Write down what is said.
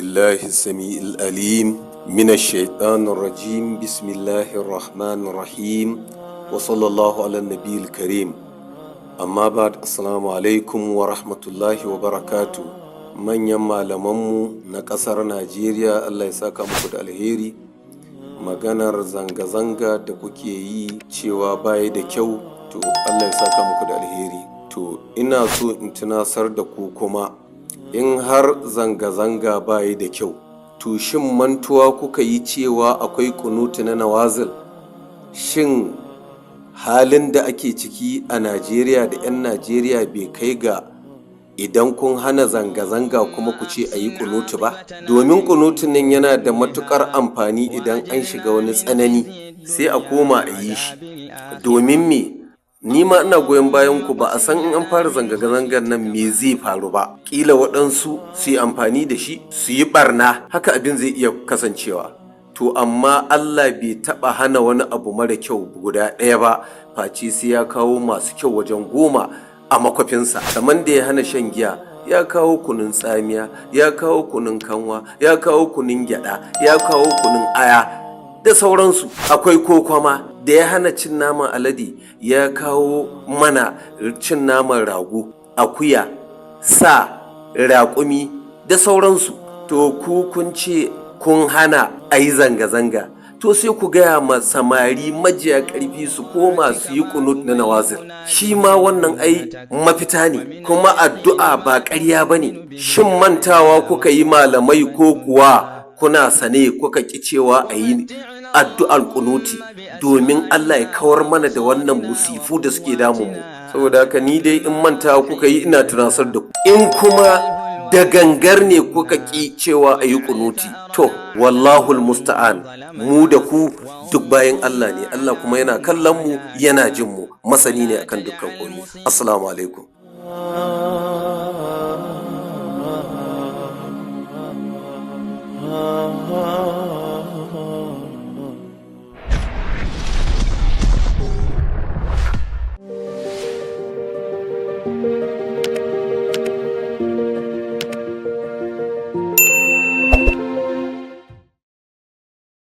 بالله السميع العليم من الشيطان الرجيم بسم الله الرحمن الرحيم وصلى الله على النبي الكريم أما بعد السلام عليكم ورحمة الله وبركاته manyan malamanmu na ƙasar Najeriya Allah ya saka muku da alheri. Maganar zanga-zanga da kuke yi cewa baya da kyau, to Allah ya saka muku da alheri. To ina so in tunasar da ku kuma, in har zanga-zanga baya da kyau, to shin mantuwa kuka yi cewa akwai kunutu na nawazil? Shin halin da ake ciki a Najeriya da 'yan Najeriya bai kai ga idan kun hana zanga-zanga kuma ku ce a yi kunutu ba? Domin kunutun nan yana da matukar amfani idan an shiga wani tsanani sai a koma a yi shi. Domin me? Ni ma ina goyon bayan ku, ba a san in an fara zanga-zangar nan me zai faru ba. Kila waɗansu su yi amfani da shi su yi barna, haka abin zai iya kasancewa. To amma Allah bai taɓa hana wani abu mara kyau guda ɗaya ba, face sai ya kawo masu kyau wajen 10 a makwafinsa. Kamar da ya hana shan giya, ya kawo kunun tsamiya, ya kawo kunun kanwa, ya kawo kunun gyada, ya kawo kunun aya da sauransu. Akwai kokwama da ya hana cin naman alade, ya kawo mana cin naman rago, akuya, sa, raƙumi da sauransu. To ku kun ce kun hana a yi zanga-zanga, to sai ku gaya ma samari majiya ƙarfi su koma su yi kunut na nawazir. Shi ma wannan ai mafita ne, kuma addu'a ba ƙarya ba ne. Shin mantawa kuka yi malamai, ko kuwa kuna sane kuka ƙi cewa a yi addu'ar kunuti domin Allah ya kawar mana da wannan musifu da suke damunmu? Saboda haka ni dai in mantawa kuka yi, ina tunasar da ku. In kuma da gangar ne kuka ƙi cewa a yi kunuti, to wallahul musta'an, mu da ku duk bayan Allah ne. Allah kuma yana kallon mu, yana jin mu, masani ne akan dukkan komai. Assalamu alaikum.